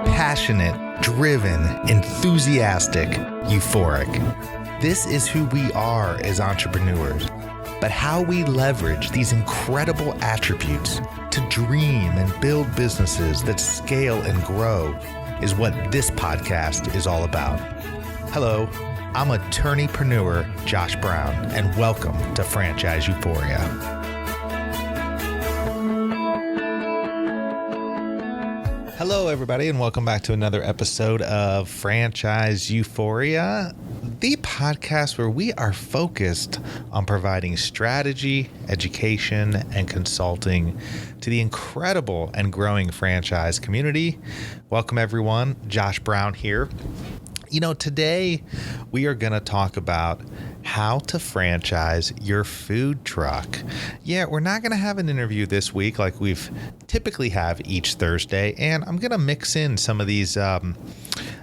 Passionate, driven, enthusiastic, euphoric. This is who we are as entrepreneurs. But how we leverage these incredible attributes to dream and build businesses that scale and grow is what this podcast is all about. Hello, I'm attorneypreneur Josh Brown, and welcome to Franchise Euphoria. Hello, everybody, and welcome back to another episode of Franchise Euphoria, the podcast where we are focused on providing strategy, education, and consulting to the incredible and growing franchise community. Welcome, everyone. Josh Brown here. You know, today we are going to talk about how to franchise your food truck. Yeah, we're not going to have an interview this week like we've typically have each Thursday, and I'm going to mix in some of these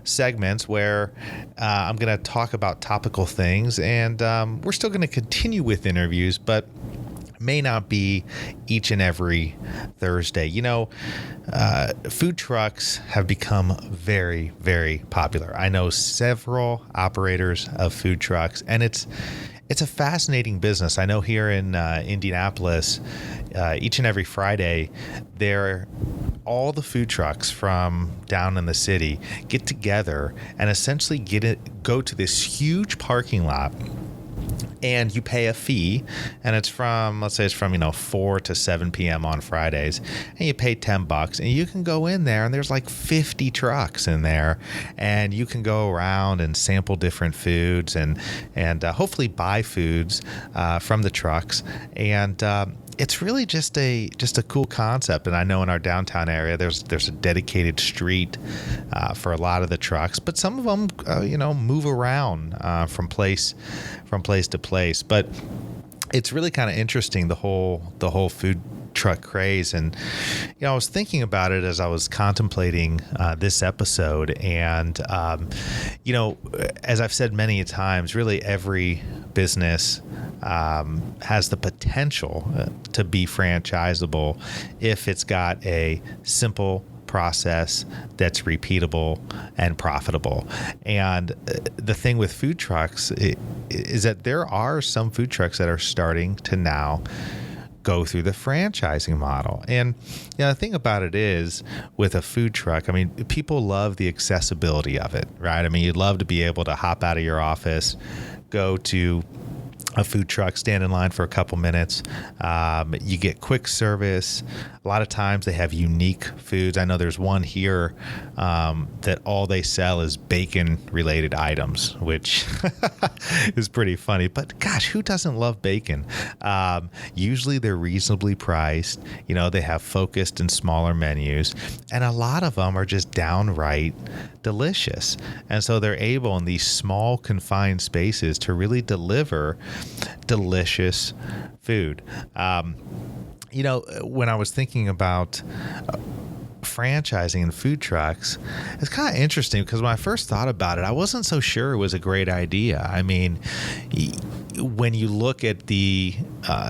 segments where I'm going to talk about topical things, and we're still going to continue with interviews, but may not be each and every Thursday. You know, food trucks have become very, very popular. I know several operators of food trucks, and it's a fascinating business. I know here in Indianapolis, each and every Friday, all the food trucks from down in the city get together and essentially go to this huge parking lot. And you pay a fee, and it's from, let's say it's from, 4 to 7 p.m. on Fridays, and you pay $10, and you can go in there, and there's like 50 trucks in there, and you can go around and sample different foods and hopefully buy foods from the trucks. And it's really just a cool concept. And I know in our downtown area, there's a dedicated street for a lot of the trucks, but some of them, move around from place to place. But it's really kind of interesting, the whole food truck craze. And I was thinking about it as I was contemplating this episode, and as I've said many times, really every business has the potential to be franchisable if it's got a simple process that's repeatable and profitable. And the thing with food trucks is that there are some food trucks that are starting to now go through the franchising model. And the thing about it is, with a food truck, I mean, people love the accessibility of it, right? I mean, you'd love to be able to hop out of your office, go to a food truck, stand in line for a couple minutes. You get quick service. A lot of times they have unique foods. I know there's one here that all they sell is bacon-related items, which is pretty funny. But gosh, who doesn't love bacon? Usually they're reasonably priced. They have focused and smaller menus, and a lot of them are just downright delicious. And so they're able, in these small confined spaces, to really deliver delicious food. When I was thinking about franchising in food trucks, it's kind of interesting because when I first thought about it, I wasn't so sure it was a great idea. I mean, when you look at the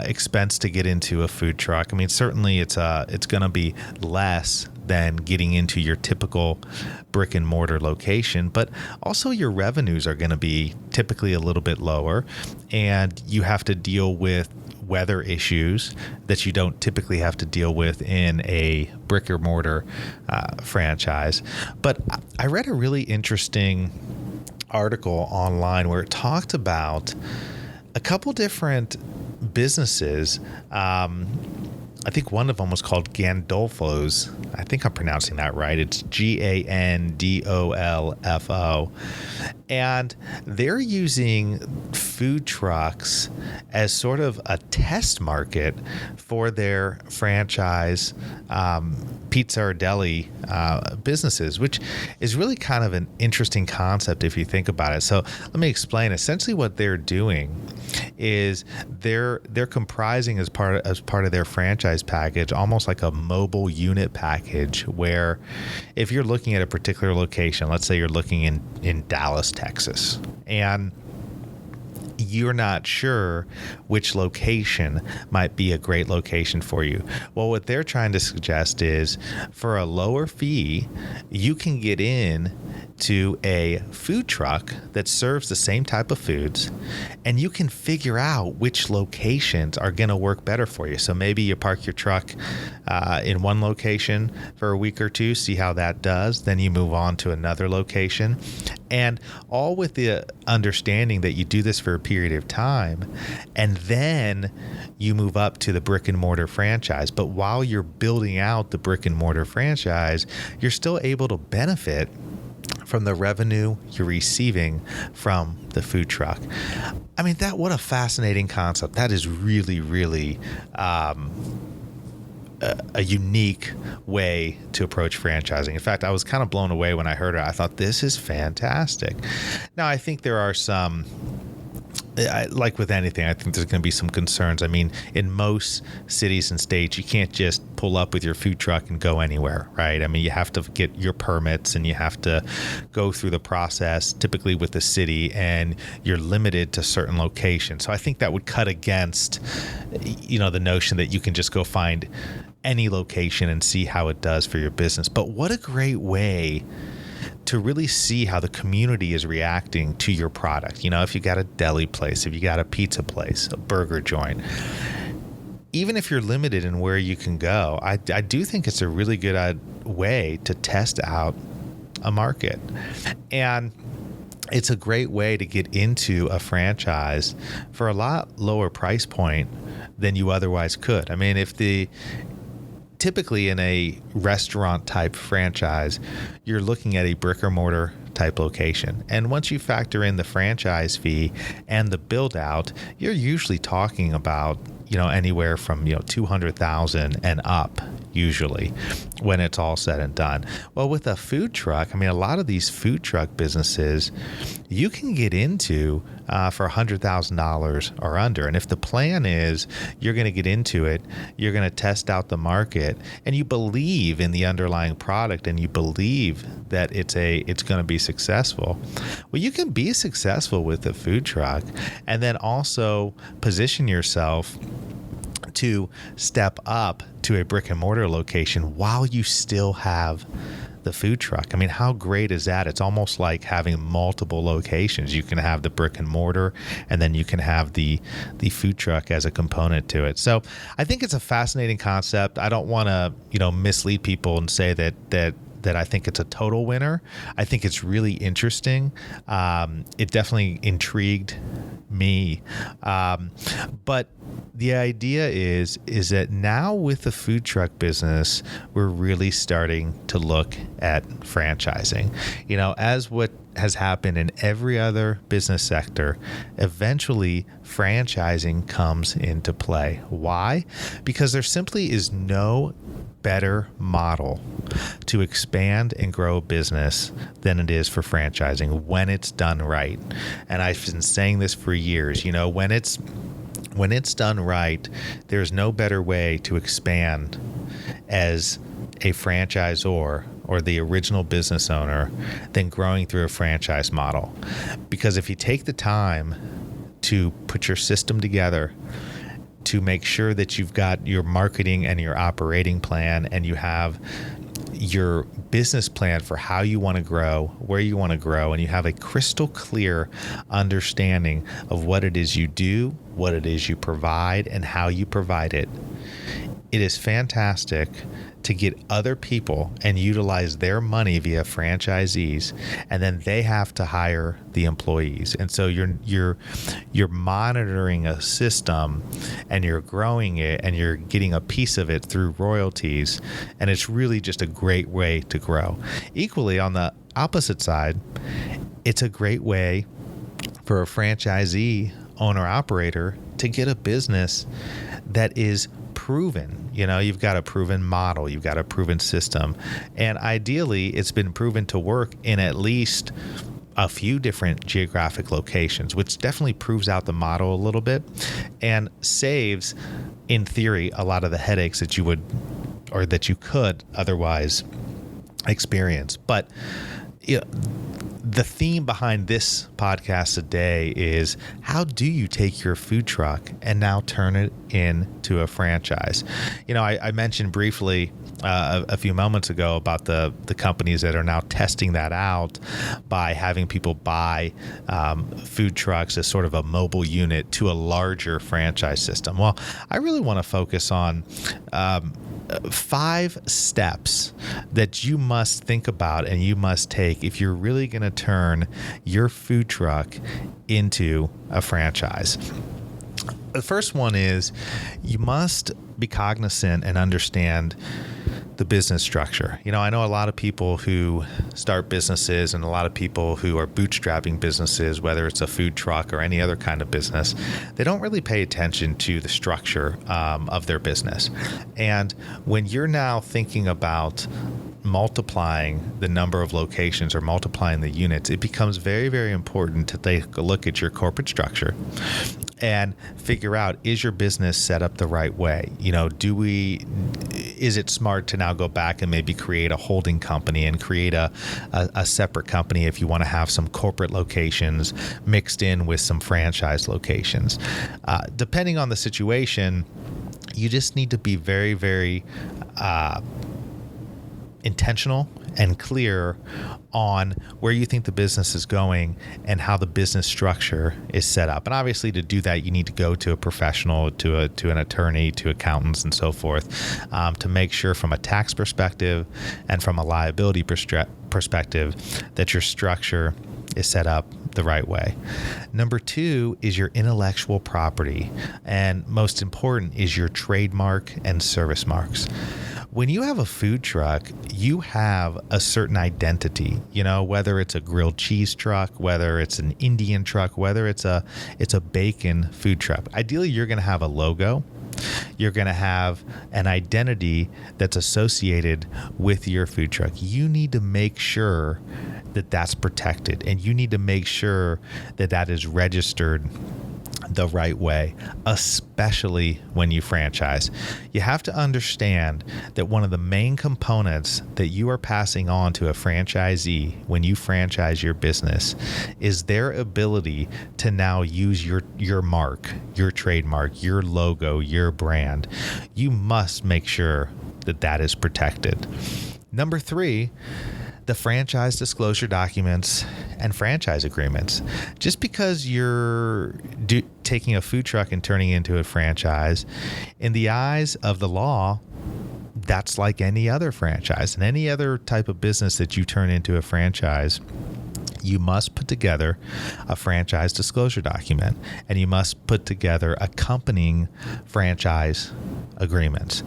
expense to get into a food truck, I mean, certainly it's going to be less than getting into your typical brick and mortar location, but also your revenues are going to be typically a little bit lower, and you have to deal with weather issues that you don't typically have to deal with in a brick or mortar franchise. But I read a really interesting article online where it talked about a couple different businesses. I think one of them was called Gandolfo's. I think I'm pronouncing that right. It's Gandolfo. And they're using food trucks as sort of a test market for their franchise pizza or deli businesses, which is really kind of an interesting concept if you think about it. So let me explain. Essentially what they're doing is they're comprising as part of their franchise package almost like a mobile unit package, where if you're looking at a particular location, let's say you're looking in Dallas, Texas, and you're not sure which location might be a great location for you. Well, what they're trying to suggest is for a lower fee, you can get in to a food truck that serves the same type of foods, and you can figure out which locations are going to work better for you. So maybe you park your truck in one location for a week or two, see how that does. Then you move on to another location, and all with the understanding that you do this for a period of time, and then you move up to the brick and mortar franchise. But while you're building out the brick and mortar franchise, you're still able to benefit from the revenue you're receiving from the food truck. I mean, what a fascinating concept. That is really, really a unique way to approach franchising. In fact, I was kind of blown away when I heard it. I thought, this is fantastic. Now, I think there are some, like with anything, I think there's going to be some concerns. I mean, in most cities and states, you can't just pull up with your food truck and go anywhere, right? I mean, you have to get your permits and you have to go through the process, typically with the city, and you're limited to certain locations. So I think that would cut against, the notion that you can just go find any location and see how it does for your business. But what a great way to really see how the community is reacting to your product. If you got a deli place, if you got a pizza place, a burger joint, even if you're limited in where you can go, I do think it's a really good way to test out a market. And it's a great way to get into a franchise for a lot lower price point than you otherwise could. I mean, typically in a restaurant type franchise, you're looking at a brick or mortar type location. And once you factor in the franchise fee and the build out, you're usually talking about, anywhere from, $200,000 and up usually when it's all said and done. Well, with a food truck, I mean, a lot of these food truck businesses you can get into for $100,000 or under. And if the plan is you're going to get into it, you're going to test out the market, and you believe in the underlying product and you believe that it's going to be successful, well, you can be successful with a food truck and then also position yourself to step up to a brick and mortar location while you still have the food truck. I mean, how great is that? It's almost like having multiple locations. You can have the brick and mortar, and then you can have the food truck as a component to it. So I think it's a fascinating concept. I don't want to, mislead people and say that I think it's a total winner. I think it's really interesting. It definitely intrigued me. But the idea is that now with the food truck business, we're really starting to look at franchising. As what has happened in every other business sector, eventually franchising comes into play. Why? Because there simply is no better model to expand and grow a business than it is for franchising when it's done right. And I've been saying this for years, when it's done right, there's no better way to expand as a franchisor or the original business owner than growing through a franchise model. Because if you take the time to put your system together, to make sure that you've got your marketing and your operating plan, and you have your business plan for how you want to grow, where you want to grow, and you have a crystal clear understanding of what it is you do, what it is you provide, and how you provide it, it is fantastic to get other people and utilize their money via franchisees, and then they have to hire the employees. And so you're monitoring a system, and you're growing it, and you're getting a piece of it through royalties, and it's really just a great way to grow. Equally, on the opposite side, it's a great way for a franchisee owner operator to get a business that is proven. You've got a proven model, you've got a proven system, and ideally it's been proven to work in at least a few different geographic locations, which definitely proves out the model a little bit and saves, in theory, a lot of the headaches that you could otherwise experience. But the theme behind this podcast today is, how do you take your food truck and now turn it into a franchise? I mentioned briefly a few moments ago about the companies that are now testing that out by having people buy food trucks as sort of a mobile unit to a larger franchise system. Well, I really want to focus on 5 steps that you must think about and you must take if you're really going to turn your food truck into a franchise. The first one is, you must be cognizant and understand the business structure. I know a lot of people who start businesses and a lot of people who are bootstrapping businesses, whether it's a food truck or any other kind of business, they don't really pay attention to the structure of their business. And when you're now thinking about multiplying the number of locations or multiplying the units, it becomes very, very important to take a look at your corporate structure and figure out, is your business set up the right way? Is it smart to now go back and maybe create a holding company and create a separate company if you want to have some corporate locations mixed in with some franchise locations? Depending on the situation, you just need to be very, very intentional and clear on where you think the business is going and how the business structure is set up. And obviously, to do that, you need to go to a professional, to an attorney, to accountants, and so forth, to make sure from a tax perspective and from a liability perspective that your structure is set up the right way. Number 2 is your intellectual property. And most important is your trademark and service marks. When you have a food truck, you have a certain identity, whether it's a grilled cheese truck, whether it's an Indian truck, whether it's a bacon food truck. Ideally, you're going to have a logo. You're going to have an identity that's associated with your food truck. You need to make sure that that's protected, and you need to make sure that that is registered the right way, especially when you franchise. You have to understand that one of the main components that you are passing on to a franchisee when you franchise your business is their ability to now use your mark, your trademark, your logo, your brand. You must make sure that that is protected. Number 3, the franchise disclosure documents and franchise agreements. Just because you're taking a food truck and turning it into a franchise, in the eyes of the law, that's like any other franchise and any other type of business that you turn into a franchise. You must put together a franchise disclosure document, and you must put together accompanying franchise agreements.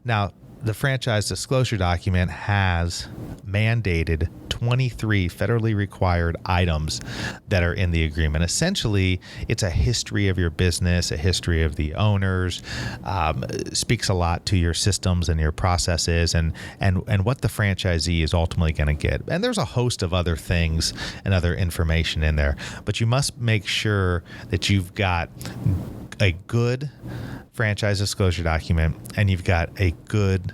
Now, the franchise disclosure document has mandated 23 federally required items that are in the agreement. Essentially, it's a history of your business, a history of the owners, speaks a lot to your systems and your processes and what the franchisee is ultimately going to get. And there's a host of other things and other information in there, but you must make sure that you've got a good franchise disclosure document and you've got a good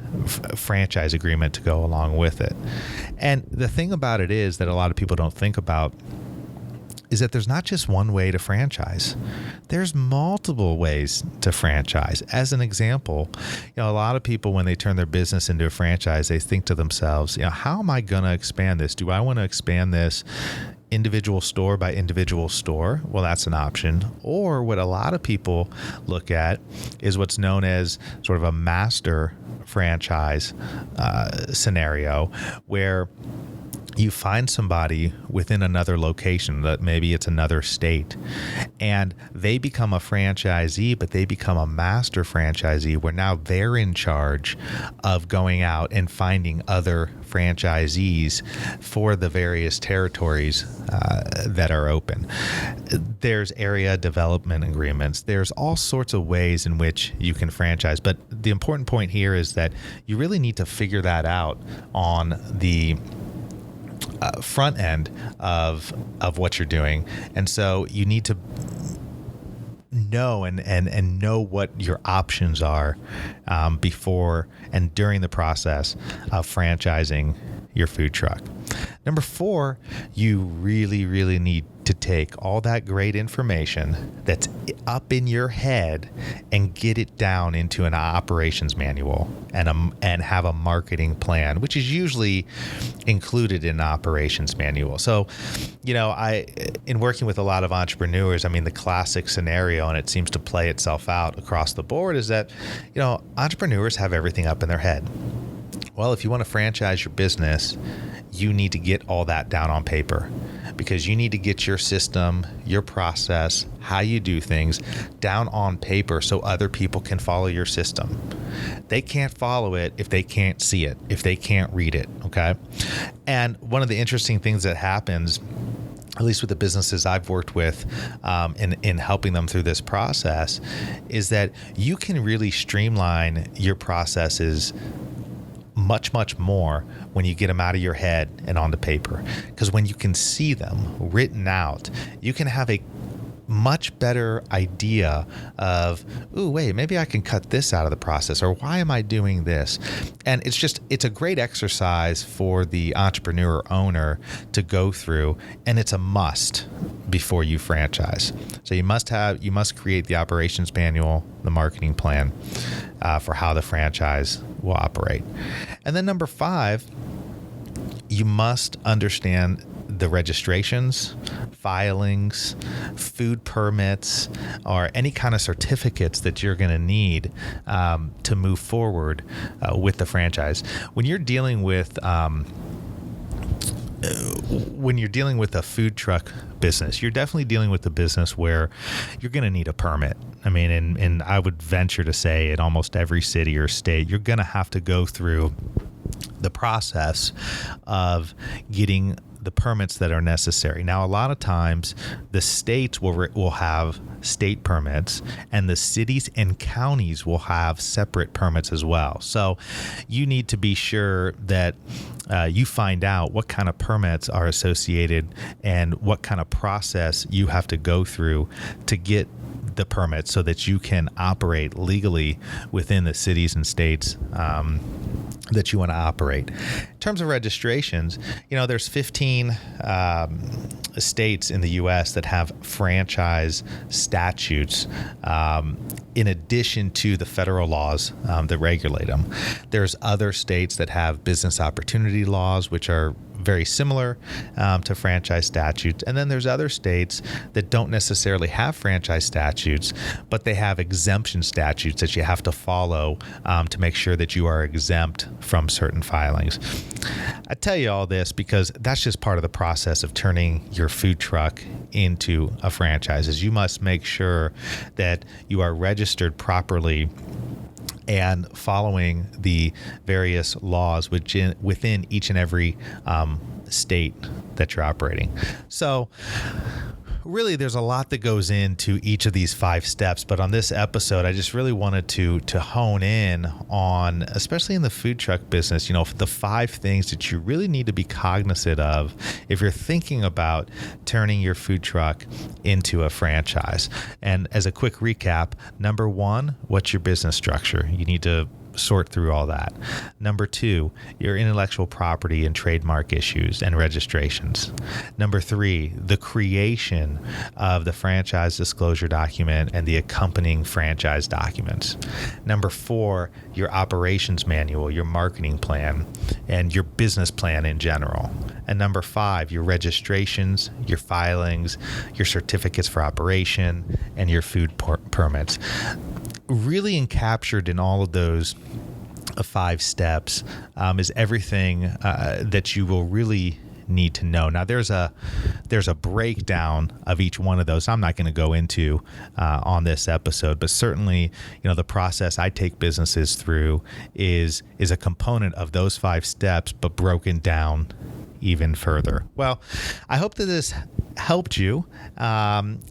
franchise agreement to go along with it. And the thing about it is that a lot of people don't think about is that there's not just one way to franchise. There's multiple ways to franchise. As an example, a lot of people, when they turn their business into a franchise, they think to themselves, how am I going to expand this? Do I want to expand this individual store by individual store? Well, that's an option. Or what a lot of people look at is what's known as sort of a master franchise scenario, where you find somebody within another location, that maybe it's another state, and they become a franchisee, but they become a master franchisee where now they're in charge of going out and finding other franchisees for the various territories that are open. There's area development agreements. There's all sorts of ways in which you can franchise. But the important point here is that you really need to figure that out on the front end of what you're doing. And so you need to know and know what your options are before and during the process of franchising your food truck. Number 4, you really, really need to take all that great information that's up in your head and get it down into an operations manual and have a marketing plan, which is usually included in an operations manual. So, in working with a lot of entrepreneurs, the classic scenario, and it seems to play itself out across the board, is that, entrepreneurs have everything up in their head. Well, if you want to franchise your business, you need to get all that down on paper, because you need to get your system, your process, how you do things down on paper so other people can follow your system. They can't follow it if they can't see it, if they can't read it, okay? And one of the interesting things that happens, at least with the businesses I've worked with in helping them through this process, is that you can really streamline your processes much, much more when you get them out of your head and onto paper. Because when you can see them written out, you can have a much better idea of, ooh, wait, maybe I can cut this out of the process, or why am I doing this? And it's a great exercise for the entrepreneur owner to go through, and it's a must before you franchise. So you must create the operations manual, the marketing plan for how the franchise will operate. And then number 5, you must understand the registrations, filings, food permits, or any kind of certificates that you're going to need to move forward with the franchise. When you're dealing with a food truck business, you're definitely dealing with a business where you're going to need a permit. And I would venture to say in almost every city or state, you're going to have to go through the process of getting the permits that are necessary. Now, a lot of times the states will have state permits, and the cities and counties will have separate permits as well. So you need to be sure that you find out what kind of permits are associated and what kind of process you have to go through to get the permit so that you can operate legally within the cities and states that you want to operate. In terms of registrations, there's 15 states in the U.S. that have franchise statutes in addition to the federal laws that regulate them. There's other states that have business opportunity laws, which are very similar to franchise statutes. And then there's other states that don't necessarily have franchise statutes, but they have exemption statutes that you have to follow to make sure that you are exempt from certain filings. I tell you all this because that's just part of the process of turning your food truck into a franchise. Is you must make sure that you are registered properly and following the various laws within each and every state that you're operating. So really, there's a lot that goes into each of these 5 steps, but on this episode, I just really wanted to hone in on, especially in the food truck business, the 5 things that you really need to be cognizant of if you're thinking about turning your food truck into a franchise. And as a quick recap, number 1, what's your business structure? You need to sort through all that. Number 2, your intellectual property and trademark issues and registrations. Number 3, the creation of the franchise disclosure document and the accompanying franchise documents. Number 4, your operations manual, your marketing plan, and your business plan in general. And number 5, your registrations, your filings, your certificates for operation, and your food permits. Really encaptured in all of those 5 steps is everything that you will really need to know. Now, there's a breakdown of each one of those I'm not going to go into on this episode, but certainly, the process I take businesses through is a component of those 5 steps, but broken down even further. Well, I hope that this helped you.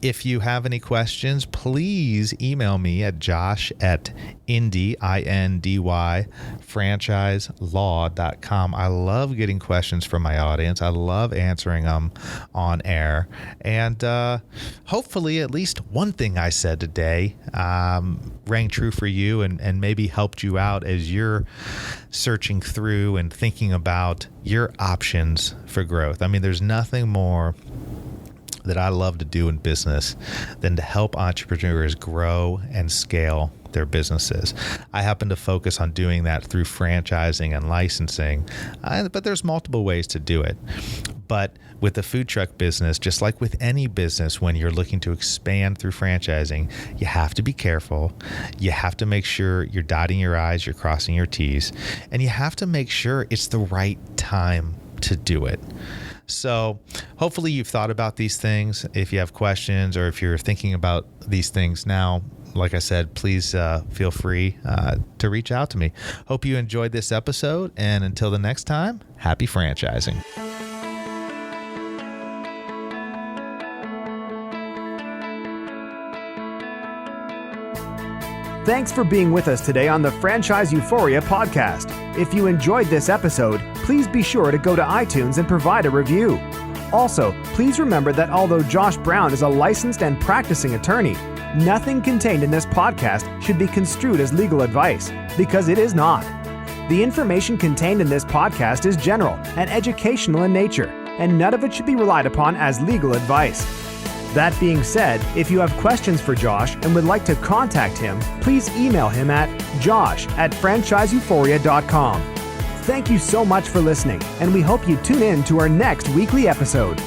If you have any questions, please email me at josh@indy, I-N-D-Y, franchiselaw.com. I love getting questions from my audience. I love answering them on air. And hopefully at least one thing I said today rang true for you and maybe helped you out as you're searching through and thinking about your options for growth. I mean, there's nothing more that I love to do in business than to help entrepreneurs grow and scale their businesses. I happen to focus on doing that through franchising and licensing, but there's multiple ways to do it. But with the food truck business, just like with any business, when you're looking to expand through franchising, you have to be careful. You have to make sure you're dotting your I's, you're crossing your T's, and you have to make sure it's the right time to do it. So hopefully you've thought about these things. If you have questions or if you're thinking about these things now, like I said, please feel free to reach out to me. Hope you enjoyed this episode. And until the next time, happy franchising. Thanks for being with us today on the Franchise Euphoria podcast. If you enjoyed this episode, please be sure to go to iTunes and provide a review. Also, please remember that although Josh Brown is a licensed and practicing attorney, nothing contained in this podcast should be construed as legal advice, because it is not. The information contained in this podcast is general and educational in nature, and none of it should be relied upon as legal advice. That being said, if you have questions for Josh and would like to contact him, please email him at josh@franchiseeuphoria.com. Thank you so much for listening, and we hope you tune in to our next weekly episode.